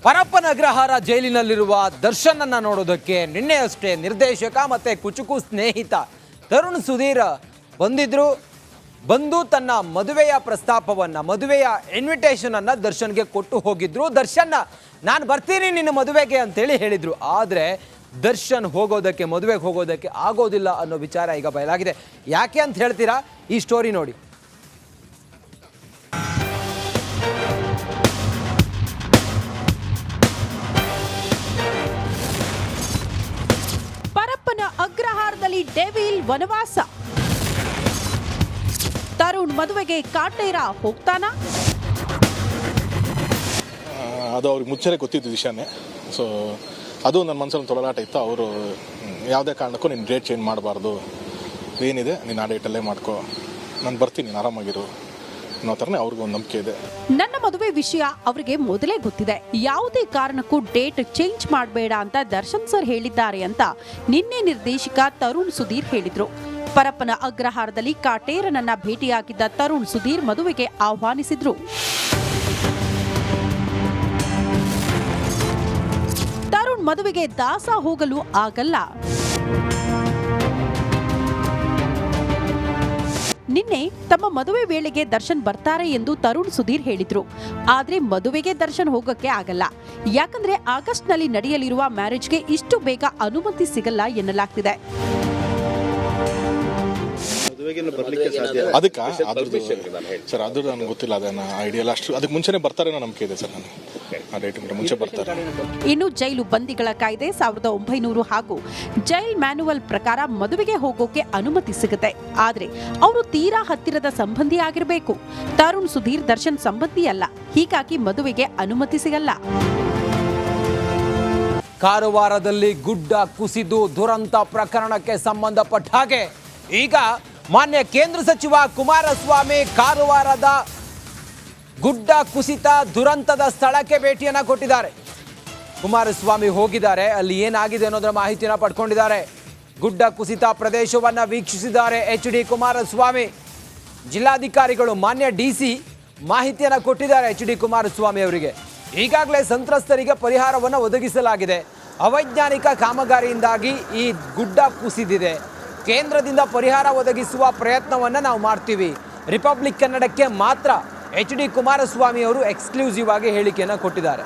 ಪರಪ್ಪನ ಅಗ್ರಹಾರ ಜೈಲಿನಲ್ಲಿರುವ ದರ್ಶನನ್ನ ನೋಡೋದಕ್ಕೆ ನಿನ್ನೆಯಷ್ಟೇ ನಿರ್ದೇಶಕ ಮತ್ತೆ ಕುಚುಕು ಸ್ನೇಹಿತ ತರುಣ್ ಸುಧೀರ್ ಬಂದು ತನ್ನ ಮದುವೆಯ ಪ್ರಸ್ತಾಪವನ್ನ ಮದುವೆಯ ಇನ್ವಿಟೇಷನ್ ಅನ್ನ ದರ್ಶನ್ಗೆ ಕೊಟ್ಟು ಹೋಗಿದ್ರು. ದರ್ಶನ್ ನಾನು ಬರ್ತೀನಿ ನಿನ್ನ ಮದುವೆಗೆ ಅಂತೇಳಿ ಹೇಳಿದ್ರು. ಆದರೆ ದರ್ಶನ್ ಮದುವೆಗೆ ಹೋಗೋದಕ್ಕೆ ಆಗೋದಿಲ್ಲ ಅನ್ನೋ ವಿಚಾರ ಈಗ ಬಯಲಾಗಿದೆ. ಯಾಕೆ ಅಂತ ಹೇಳ್ತೀರಾ? ಈ ಸ್ಟೋರಿ ನೋಡಿ. ಪರಪ್ಪನ ಅಗ್ರಹಾರದಲ್ಲಿ ಡೆವಿಲ್ ವನವಾಸ. ತರುಣ್ ಮದುವೆಗೆ ಕಾಟೇರ ಹೋಗ್ತಾನಾ? ಅದು ಅವ್ರಿಗೆ ಮುಚ್ಚರೆ ಗೊತ್ತಿದ್ದು ವಿಷಯನೇ. ಸೊ ಅದು ನನ್ನ ಮನಸ್ಸಲ್ಲಿ ತೊಳಲಾಟ ಇತ್ತು. ಅವರು ಯಾವುದೇ ಕಾರಣಕ್ಕೂ ನೀನು ಡೇಟ್ ಚೇಂಜ್ ಮಾಡಬಾರ್ದು, ಏನಿದೆ ನೀನು ಆ ಡೇಟಲ್ಲೇ ಮಾಡ್ಕೋ, ನಾನು ಬರ್ತೀನಿ, ನೀನು ಆರಾಮಾಗಿರು ಅನ್ನೋ ಥರನೇ ಅವ್ರಿಗೊಂದು ನಂಬಿಕೆ ಇದೆ. ನನ್ನ ಮದುವೆ ವಿಷಯ ಅವರಿಗೆ ಮೊದಲೇ ಗೊತ್ತಿದೆ, ಯಾವುದೇ ಕಾರಣಕ್ಕೂ ಡೇಟ್ ಚೇಂಜ್ ಮಾಡಬೇಡ ಅಂತ ದರ್ಶನ್ ಸರ್ ಹೇಳಿದ್ದಾರೆ ಅಂತ ನಿನ್ನೆ ನಿರ್ದೇಶಕ ತರುಣ್ ಸುಧೀರ್ ಹೇಳಿದ್ರು. ಪರಪ್ಪನ ಅಗ್ರಹಾರದಲ್ಲಿ ಕಾಟೇರನನ್ನ ಭೇಟಿಯಾಗಿದ್ದ ತರುಣ್ ಸುಧೀರ್ ಮದುವೆಗೆ ಆಹ್ವಾನಿಸಿದ್ರು. ತರುಣ್ ಮದುವೆಗೆ ದಾಸ ಹೋಗಲು ಆಗಲ್ಲ. ನಿನ್ನೆ ತಮ್ಮ ಮದುವೆ ವೇಳೆಗೆ ದರ್ಶನ್ ಬರ್ತಾರೆ ಎಂದು ತರುಣ್ ಸುಧೀರ್ ಹೇಳಿದ್ರು. ಆದ್ರೆ ಮದುವೆಗೆ ದರ್ಶನ್ ಹೋಗಕ್ಕೆ ಆಗಲ್ಲ, ಯಾಕಂದ್ರೆ ಆಗಸ್ಟ್ನಲ್ಲಿ ನಡೆಯಲಿರುವ ಮ್ಯಾರೇಜ್ಗೆ ಇಷ್ಟು ಬೇಗ ಅನುಮತಿ ಸಿಗಲ್ಲ ಎನ್ನಲಾಗ್ತಿದೆ. ಅದಕ್ಕೆ ಸರ್ ಅದು ನನಗೆ ಗೊತ್ತಿಲ್ಲ, ಅದನ್ನ ಐಡಿಯಾ ಅಷ್ಟು ಅದಕ್ಕೆ ಮುಂಚೆನೆ ಬರ್ತಾರೆ ಅನ್ನೋ ನಂಬಿಕೆ ಇದೆ ಸರ್. ನಾನು ಆ ಡೇಟ್ ಮುಂಚೆ ಬರ್ತಾರೆ. ಇನ್ನು ಜೈಲು ಬಂದಿಗಳ ಕಾಯ್ದೆ 1900 ಹಾಗೂ ಜೈಲ್ ಮ್ಯಾನುವಲ್ ಪ್ರಕಾರ ಮದುವೆಗೆ ಹೋಗೋಕೆ ಅನುಮತಿ ಸಿಗುತ್ತೆ. ಆದ್ರೆ ಅವರು ತೀರಾ ಹತ್ತಿರದ ಸಂಬಂಧಿ ಆಗಿರಬೇಕು. ತರುಣ್ ಸುಧೀರ್ ದರ್ಶನ್ ಸಂಬಂಧಿ ಅಲ್ಲ, ಹೀಗಾಗಿ ಮದುವೆಗೆ ಅನುಮತಿ ಸಿಗಲ್ಲ. ಕಾರವಾರದಲ್ಲಿ ಗುಡ್ಡ ಕುಸಿದು ದುರಂತ ಪ್ರಕರಣಕ್ಕೆ ಸಂಬಂಧಪಟ್ಟ ಹಾಗೆ ಈಗ ಮಾನ್ಯ ಕೇಂದ್ರ ಸಚಿವ ಕುಮಾರಸ್ವಾಮಿ ಕಾರವಾರದ ಗುಡ್ಡ ಕುಸಿತ ದುರಂತದ ಸ್ಥಳಕ್ಕೆ ಭೇಟಿಯನ್ನ ಕೊಟ್ಟಿದ್ದಾರೆ. ಕುಮಾರಸ್ವಾಮಿ ಹೋಗಿದ್ದಾರೆ, ಅಲ್ಲಿ ಏನಾಗಿದೆ ಅನ್ನೋದರ ಮಾಹಿತಿಯನ್ನು ಪಡ್ಕೊಂಡಿದ್ದಾರೆ. ಗುಡ್ಡ ಕುಸಿತ ಪ್ರದೇಶವನ್ನ ವೀಕ್ಷಿಸಿದ್ದಾರೆ HD ಕುಮಾರಸ್ವಾಮಿ. ಜಿಲ್ಲಾಧಿಕಾರಿಗಳು ಮಾನ್ಯ DC ಮಾಹಿತಿಯನ್ನು ಕೊಟ್ಟಿದ್ದಾರೆ HD ಕುಮಾರಸ್ವಾಮಿ ಅವರಿಗೆ. ಈಗಾಗಲೇ ಸಂತ್ರಸ್ತರಿಗೆ ಪರಿಹಾರವನ್ನು ಒದಗಿಸಲಾಗಿದೆ. ಅವೈಜ್ಞಾನಿಕ ಕಾಮಗಾರಿಯಿಂದಾಗಿ ಈ ಗುಡ್ಡ ಕುಸಿದಿದೆ. ಕೇಂದ್ರದಿಂದ ಪರಿಹಾರ ಒದಗಿಸುವ ಪ್ರಯತ್ನವನ್ನು ನಾವು ಮಾಡ್ತೀವಿ. ರಿಪಬ್ಲಿಕ್ ಕನ್ನಡಕ್ಕೆ ಮಾತ್ರ HD ಕುಮಾರಸ್ವಾಮಿ ಅವರು ಎಕ್ಸ್ಕ್ಲೂಸಿವ್ ಆಗಿ ಹೇಳಿಕೆಯನ್ನು ಕೊಟ್ಟಿದ್ದಾರೆ.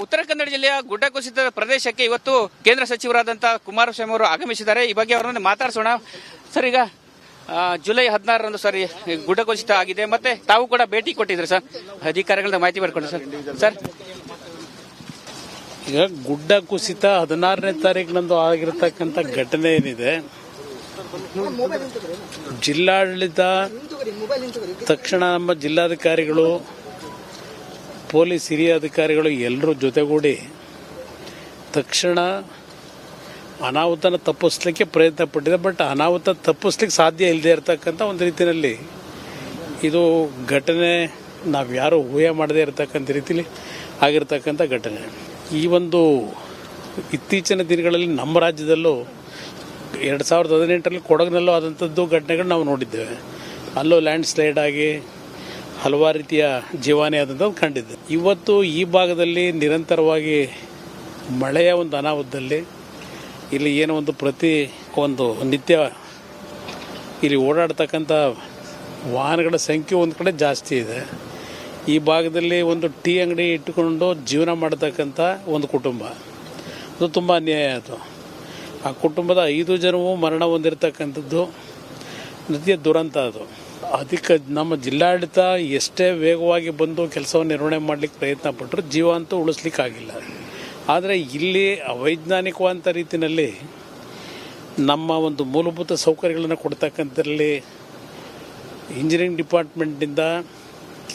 ಉತ್ತರ ಕನ್ನಡ ಜಿಲ್ಲೆಯ ಗುಡ್ಡ ಕುಸಿತ ಪ್ರದೇಶಕ್ಕೆ ಇವತ್ತು ಕೇಂದ್ರ ಸಚಿವರಾದಂತಹ ಕುಮಾರಸ್ವಾಮಿ ಅವರು ಆಗಮಿಸಿದ್ದಾರೆ. ಈ ಬಗ್ಗೆ ಅವರನ್ನು ಮಾತಾಡ್ಸೋಣ. ಸರ್, ಈಗ ಜುಲೈ 16ರಂದು ಸರ್ ಗುಡ್ಡ ಕುಸಿತ ಆಗಿದೆ, ಮತ್ತೆ ತಾವು ಕೂಡ ಭೇಟಿ ಕೊಟ್ಟಿದ್ರಿ ಸರ್, ಅಧಿಕಾರಿಗಳಿಂದ ಮಾಹಿತಿ ಪಡ್ಕೊಂಡ್ರಿ ಸರ್. ಈಗ ಗುಡ್ಡ ಕುಸಿತ 16ನೇ ತಾರೀಕಿನಂದು ಆಗಿರತಕ್ಕಂಥ ಘಟನೆ ಏನಿದೆ, ಜಿಲ್ಲಾಡಳಿತ ತಕ್ಷಣ ನಮ್ಮ ಜಿಲ್ಲಾಧಿಕಾರಿಗಳು, ಪೊಲೀಸ್ ಹಿರಿಯ ಅಧಿಕಾರಿಗಳು ಎಲ್ಲರೂ ಜೊತೆಗೂಡಿ ತಕ್ಷಣ ಅನಾಹುತನ ತಪ್ಪಿಸ್ಲಿಕ್ಕೆ ಪ್ರಯತ್ನ ಪಟ್ಟಿದೆ. ಬಟ್ ಅನಾಹುತ ತಪ್ಪಿಸ್ಲಿಕ್ಕೆ ಸಾಧ್ಯ ಇಲ್ಲದೆ ಇರತಕ್ಕಂಥ ಒಂದು ರೀತಿಯಲ್ಲಿ ಇದು ಘಟನೆ ನಾವು ಯಾರೂ ಊಹೆ ಮಾಡದೇ ಇರತಕ್ಕಂಥ ರೀತಿಯಲ್ಲಿ ಆಗಿರ್ತಕ್ಕಂಥ ಘಟನೆ. ಈ ಒಂದು ಇತ್ತೀಚಿನ ದಿನಗಳಲ್ಲಿ ನಮ್ಮ ರಾಜ್ಯದಲ್ಲೂ 2018ರಲ್ಲಿ ಕೊಡಗಿನಲ್ಲೂ ಆದಂಥದ್ದು ಘಟನೆಗಳು ನಾವು ನೋಡಿದ್ದೇವೆ. ಅಲ್ಲೂ ಲ್ಯಾಂಡ್ ಸ್ಲೈಡ್ ಆಗಿ ಹಲವಾರು ರೀತಿಯ ಜೀವಾನಿ ಆದಂಥದ್ದು ಕಂಡಿದ್ದೆ. ಇವತ್ತು ಈ ಭಾಗದಲ್ಲಿ ನಿರಂತರವಾಗಿ ಮಳೆಯ ಒಂದು ಅನಾಹುತದಲ್ಲಿ ಇಲ್ಲಿ ಏನೋ ಒಂದು ನಿತ್ಯ ಇಲ್ಲಿ ಓಡಾಡ್ತಕ್ಕಂಥ ವಾಹನಗಳ ಸಂಖ್ಯೆ ಒಂದು ಕಡೆ ಜಾಸ್ತಿ ಇದೆ. ಈ ಭಾಗದಲ್ಲಿ ಒಂದು ಟೀ ಅಂಗಡಿ ಇಟ್ಟುಕೊಂಡು ಜೀವನ ಮಾಡತಕ್ಕಂಥ ಒಂದು ಕುಟುಂಬ, ಅದು ತುಂಬ ಅನ್ಯಾಯ. ಅದು ಆ ಕುಟುಂಬದ 5 ಜನವೂ ಮರಣ ಹೊಂದಿರತಕ್ಕಂಥದ್ದು ನಿತ್ಯ ದುರಂತ. ಅದಕ್ಕೆ ನಮ್ಮ ಜಿಲ್ಲಾಡಳಿತ ಎಷ್ಟೇ ವೇಗವಾಗಿ ಬಂದು ಕೆಲಸವನ್ನು ನಿರ್ವಹಣೆ ಮಾಡಲಿಕ್ಕೆ ಪ್ರಯತ್ನ ಪಟ್ಟರು ಜೀವ ಅಂತೂ ಉಳಿಸ್ಲಿಕ್ಕಾಗಿಲ್ಲ. ಆದರೆ ಇಲ್ಲಿ ಅವೈಜ್ಞಾನಿಕವಾದಂಥ ರೀತಿಯಲ್ಲಿ ನಮ್ಮ ಒಂದು ಮೂಲಭೂತ ಸೌಕರ್ಯಗಳನ್ನು ಕೊಡ್ತಕ್ಕಂಥದ್ರಲ್ಲಿ ಇಂಜಿನಿಯರಿಂಗ್ ಡಿಪಾರ್ಟ್ಮೆಂಟಿಂದ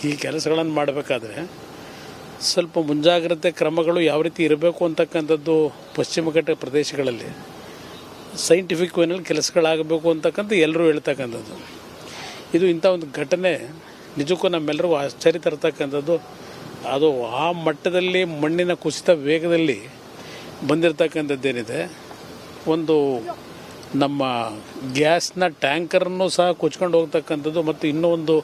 ಈ ಕೆಲಸಗಳನ್ನು ಮಾಡಬೇಕಾದ್ರೆ ಸ್ವಲ್ಪ ಮುಂಜಾಗ್ರತೆ ಕ್ರಮಗಳು ಯಾವ ರೀತಿ ಇರಬೇಕು ಅಂತಕ್ಕಂಥದ್ದು ಪಶ್ಚಿಮ ಘಟ್ಟ ಪ್ರದೇಶಗಳಲ್ಲಿ ಸೈಂಟಿಫಿಕ್ ವೇನಲ್ಲಿ ಕೆಲಸಗಳಾಗಬೇಕು ಅಂತಕ್ಕಂಥ ಎಲ್ಲರೂ ಹೇಳ್ತಕ್ಕಂಥದ್ದು. ಇದು ಇಂಥ ಒಂದು ಘಟನೆ ನಿಜಕ್ಕೂ ನಮ್ಮೆಲ್ಲರಿಗೂ ಆಶ್ಚರ್ಯ ತರತಕ್ಕಂಥದ್ದು. ಅದು ಆ ಮಟ್ಟದಲ್ಲಿ ಮಣ್ಣಿನ ಕುಸಿತ ವೇಗದಲ್ಲಿ ಬಂದಿರತಕ್ಕಂಥದ್ದೇನಿದೆ, ಒಂದು ನಮ್ಮ ಗ್ಯಾಸ್ನ ಟ್ಯಾಂಕರನ್ನು ಸಹ ಕೊಚ್ಕೊಂಡು ಹೋಗ್ತಕ್ಕಂಥದ್ದು ಮತ್ತು ಇನ್ನೂ ಒಂದು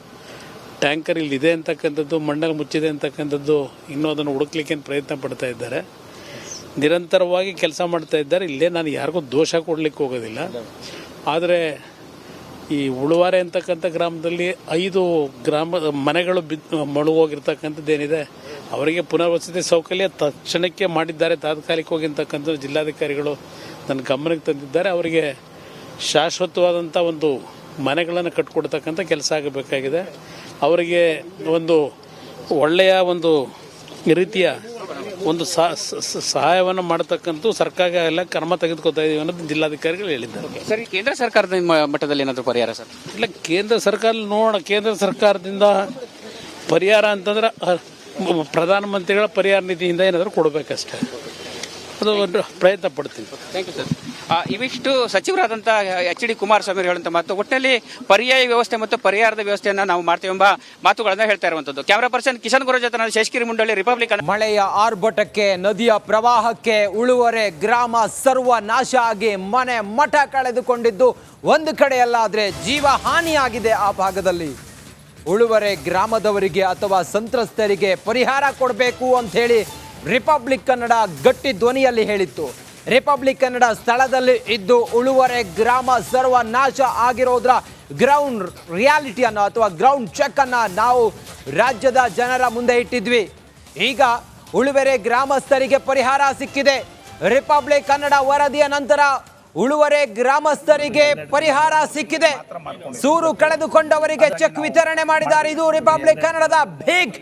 ಟ್ಯಾಂಕರ್ ಇಲ್ಲಿದೆ ಅಂತಕ್ಕಂಥದ್ದು, ಮಣ್ಣಲ್ಲಿ ಮುಚ್ಚಿದೆ ಅಂತಕ್ಕಂಥದ್ದು, ಇನ್ನೂ ಅದನ್ನು ಹುಡುಕ್ಲಿಕ್ಕೆ ಪ್ರಯತ್ನ ಪಡ್ತಾ ಇದ್ದಾರೆ. ನಿರಂತರವಾಗಿ ಕೆಲಸ ಮಾಡ್ತಾ ಇದ್ದಾರೆ. ಇಲ್ಲೇ ನಾನು ಯಾರಿಗೂ ದೋಷ ಕೊಡಲಿಕ್ಕೆ ಹೋಗೋದಿಲ್ಲ. ಆದರೆ ಈ ಉಳುವಾರೆ ಅಂತಕ್ಕಂಥ ಗ್ರಾಮದಲ್ಲಿ 5 ಮನೆಗಳು ಮುಳುಗೋಗಿರ್ತಕ್ಕಂಥದ್ದೇನಿದೆ, ಅವರಿಗೆ ಪುನರ್ವಸತಿ ಸೌಕರ್ಯ ತಕ್ಷಣಕ್ಕೆ ಮಾಡಿದ್ದಾರೆ, ತಾತ್ಕಾಲಿಕವಾಗಿ ಅಂತಕ್ಕಂಥ ಜಿಲ್ಲಾಧಿಕಾರಿಗಳು ನನ್ನ ಗಮನಕ್ಕೆ ತಂದಿದ್ದಾರೆ. ಅವರಿಗೆ ಶಾಶ್ವತವಾದಂಥ ಒಂದು ಮನೆಗಳನ್ನು ಕಟ್ಟಿಕೊಡ್ತಕ್ಕಂಥ ಕೆಲಸ ಆಗಬೇಕಾಗಿದೆ. ಅವರಿಗೆ ಒಂದು ಒಳ್ಳೆಯ ಒಂದು ರೀತಿಯ ಒಂದು ಸಹಾಯವನ್ನು ಮಾಡತಕ್ಕಂಥ ಸರ್ಕಾರ ಎಲ್ಲ ಕ್ರಮ ತೆಗೆದುಕೊತಾ ಇದೀವಿ ಅನ್ನೋದು ಜಿಲ್ಲಾಧಿಕಾರಿಗಳು ಹೇಳಿದ್ದಾರೆ. ಸರ್, ಕೇಂದ್ರ ಸರ್ಕಾರದ ಮಟ್ಟದಲ್ಲಿ ಏನಾದರೂ ಪರಿಹಾರ ಸರ್? ಇಲ್ಲ, ಕೇಂದ್ರ ಸರ್ಕಾರ ನೋಡೋಣ. ಕೇಂದ್ರ ಸರ್ಕಾರದಿಂದ ಪರಿಹಾರ ಅಂತಂದ್ರೆ ಪ್ರಧಾನಮಂತ್ರಿಗಳ ಪರಿಹಾರ ನಿಧಿಯಿಂದ ಏನಾದರೂ ಕೊಡಬೇಕಷ್ಟೇ. ಅದು ಒಂದು ಪ್ರಯತ್ನ ಪಡ್ತೀವಿ. Thank you sir. ಇವಿಷ್ಟು ಸಚಿವರಾದಂಥ HD ಕುಮಾರಸ್ವಾಮಿ ಹೇಳುವಂಥ ಮಾತು. ಒಟ್ಟಿನಲ್ಲಿ ಪರ್ಯಾಯ ವ್ಯವಸ್ಥೆ ಮತ್ತು ಪರಿಹಾರದ ವ್ಯವಸ್ಥೆಯನ್ನು ನಾವು ಮಾಡ್ತೀವಿ ಎಂಬ ಮಾತುಗಳನ್ನು ಹೇಳ್ತಾ ಇರುವಂಥದ್ದು. ಕ್ಯಾಮರಾ ಪರ್ಸನ್ ಕಿಶನ್ ಗುರು ಜೊತೆ ನಾನು ಶೇಷಗಿರಿ ಮುಂಡಳ್ಳಿ, ರಿಪಬ್ಲಿಕ್. ಮಳೆಯ ಆರ್ಭಟಕ್ಕೆ, ನದಿಯ ಪ್ರವಾಹಕ್ಕೆ ಉಳುವರೆ ಗ್ರಾಮ ಸರ್ವನಾಶ ಆಗಿ ಮನೆ ಮಠ ಕಳೆದುಕೊಂಡಿದ್ದು ಒಂದು ಕಡೆಯಲ್ಲಾದ್ರೆ ಜೀವ ಹಾನಿಯಾಗಿದೆ ಆ ಭಾಗದಲ್ಲಿ. ಉಳುವರೆ ಗ್ರಾಮದವರಿಗೆ ಅಥವಾ ಸಂತ್ರಸ್ತರಿಗೆ ಪರಿಹಾರ ಕೊಡಬೇಕು ಅಂತ ಹೇಳಿ ರಿಪಬ್ಲಿಕ್ ಕನ್ನಡ ಗಟ್ಟಿ ಧ್ವನಿಯಲ್ಲಿ ಹೇಳಿತ್ತು. ರಿಪಬ್ಲಿಕ್ ಕನ್ನಡ ಸ್ಥಳದಲ್ಲಿ ಇದ್ದು ಉಳುವರೆ ಗ್ರಾಮ ಸರ್ವನಾಶ ಆಗಿರೋದ್ರ ಗ್ರೌಂಡ್ ರಿಯಾಲಿಟಿಯನ್ನು ಅಥವಾ ಗ್ರೌಂಡ್ ಚೆಕ್ ಅನ್ನ ನಾವು ರಾಜ್ಯದ ಜನರ ಮುಂದೆ ಇಟ್ಟಿದ್ವಿ. ಈಗ ಉಳುವರೆ ಗ್ರಾಮಸ್ಥರಿಗೆ ಪರಿಹಾರ ಸಿಕ್ಕಿದೆ. ರಿಪಬ್ಲಿಕ್ ಕನ್ನಡ ವರದಿಯ ನಂತರ ಉಳುವರೆ ಗ್ರಾಮಸ್ಥರಿಗೆ ಪರಿಹಾರ ಸಿಕ್ಕಿದೆ. ಸೂರು ಕಳೆದುಕೊಂಡವರಿಗೆ ಚೆಕ್ ವಿತರಣೆ ಮಾಡಿದ್ದಾರೆ. ಇದು ರಿಪಬ್ಲಿಕ್ ಕನ್ನಡದ ಬಿಗ್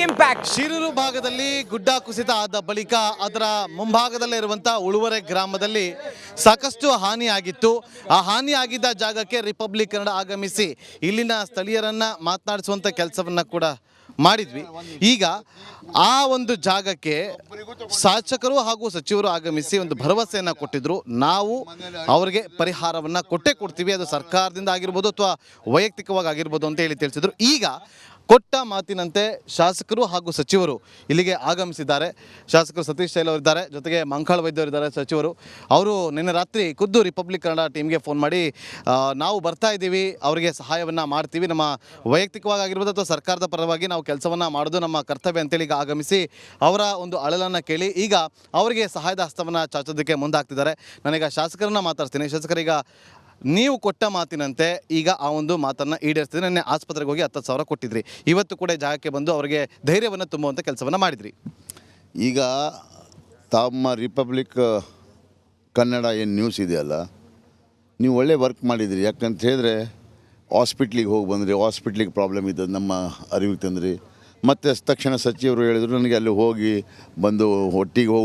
ಇಂಪ್ಯಾಕ್ಟ್. ಶಿರೂರು ಭಾಗದಲ್ಲಿ ಗುಡ್ಡ ಕುಸಿತ ಆದ ಬಳಿಕ ಅದರ ಮುಂಭಾಗದಲ್ಲೇ ಇರುವಂತಹ ಉಳುವರೆ ಗ್ರಾಮದಲ್ಲಿ ಸಾಕಷ್ಟು ಹಾನಿಯಾಗಿತ್ತು. ಆ ಹಾನಿಯಾಗಿದ್ದ ಜಾಗಕ್ಕೆ ರಿಪಬ್ಲಿಕ್ ಕನ್ನಡ ಆಗಮಿಸಿ ಇಲ್ಲಿನ ಸ್ಥಳೀಯರನ್ನ ಮಾತನಾಡಿಸುವಂಥ ಕೆಲಸವನ್ನ ಕೂಡ ಮಾಡಿದ್ವಿ. ಈಗ ಆ ಒಂದು ಜಾಗಕ್ಕೆ ಶಾಸಕರು ಹಾಗೂ ಸಚಿವರು ಆಗಮಿಸಿ ಒಂದು ಭರವಸೆಯನ್ನು ಕೊಟ್ಟಿದ್ರು. ನಾವು ಅವರಿಗೆ ಪರಿಹಾರವನ್ನು ಕೊಟ್ಟೇ ಕೊಡ್ತೀವಿ, ಅದು ಸರ್ಕಾರದಿಂದ ಆಗಿರ್ಬೋದು ಅಥವಾ ವೈಯಕ್ತಿಕವಾಗಿ ಆಗಿರ್ಬೋದು ಅಂತ ಹೇಳಿ ತಿಳಿಸಿದ್ರು. ಈಗ ಕೊಟ್ಟ ಮಾತಿನಂತೆ ಶಾಸಕರು ಹಾಗೂ ಸಚಿವರು ಇಲ್ಲಿಗೆ ಆಗಮಿಸಿದ್ದಾರೆ. ಶಾಸಕರು ಸತೀಶ್ ಶೈಲ್ ಅವರಿದ್ದಾರೆ, ಜೊತೆಗೆ ಮಂಕಾಳ ವೈದ್ಯವರಿದ್ದಾರೆ ಸಚಿವರು. ಅವರು ನಿನ್ನೆ ರಾತ್ರಿ ಖುದ್ದು ರಿಪಬ್ಲಿಕ್ ಕನ್ನಡ ಟೀಮ್ಗೆ ಫೋನ್ ಮಾಡಿ ನಾವು ಬರ್ತಾ ಇದ್ದೀವಿ, ಅವರಿಗೆ ಸಹಾಯವನ್ನು ಮಾಡ್ತೀವಿ, ನಮ್ಮ ವೈಯಕ್ತಿಕವಾಗಿ ಆಗಿರ್ಬೋದು ಅಥವಾ ಸರ್ಕಾರದ ಪರವಾಗಿ ನಾವು ಕೆಲಸವನ್ನು ಮಾಡೋದು ನಮ್ಮ ಕರ್ತವ್ಯ ಅಂತೇಳಿ ಈಗ ಆಗಮಿಸಿ ಅವರ ಒಂದು ಅಳಲನ್ನು ಕೇಳಿ ಈಗ ಅವರಿಗೆ ಸಹಾಯದ ಹಸ್ತವನ್ನು ಚಾಚೋದಕ್ಕೆ ಮುಂದಾಗ್ತಿದ್ದಾರೆ. ನಾನೀಗ ಶಾಸಕರನ್ನ ಮಾತಾಡ್ತೀನಿ. ಶಾಸಕರೀಗ ನೀವು ಕೊಟ್ಟ ಮಾತಿನಂತೆ ಈಗ ಆ ಒಂದು ಮಾತನ್ನು ಈಡೇರಿಸ್ತಿದ್ರೆ, ನಿನ್ನೆ ಆಸ್ಪತ್ರೆಗೆ ಹೋಗಿ 10,000 ಕೊಟ್ಟಿದ್ರಿ, ಇವತ್ತು ಕೂಡ ಜಾಗಕ್ಕೆ ಬಂದು ಅವರಿಗೆ ಧೈರ್ಯವನ್ನು ತುಂಬುವಂಥ ಕೆಲಸವನ್ನು ಮಾಡಿದ್ರಿ. ಈಗ ತಮ್ಮ ರಿಪಬ್ಲಿಕ್ ಕನ್ನಡ ಏನು ನ್ಯೂಸ್ ಇದೆಯಲ್ಲ, ನೀವು ಒಳ್ಳೆ ವರ್ಕ್ ಮಾಡಿದಿರಿ. ಯಾಕಂತ ಹೇಳಿದ್ರೆ ಹಾಸ್ಪಿಟ್ಲಿಗೆ ಹೋಗಿ ಬಂದ್ರಿ, ಹಾಸ್ಪಿಟ್ಲಿಗೆ ಪ್ರಾಬ್ಲಮ್ ಇದ್ದದ್ದು ನಮ್ಮ ಅರಿವಿಗೆ ತಂದ್ರಿ. ಮತ್ತು ತಕ್ಷಣ ಸಚಿವರು ಹೇಳಿದ್ರು ನನಗೆ ಅಲ್ಲಿ ಹೋಗಿ ಬಂದು ಒಟ್ಟಿಗೆ ಹೋಗಿ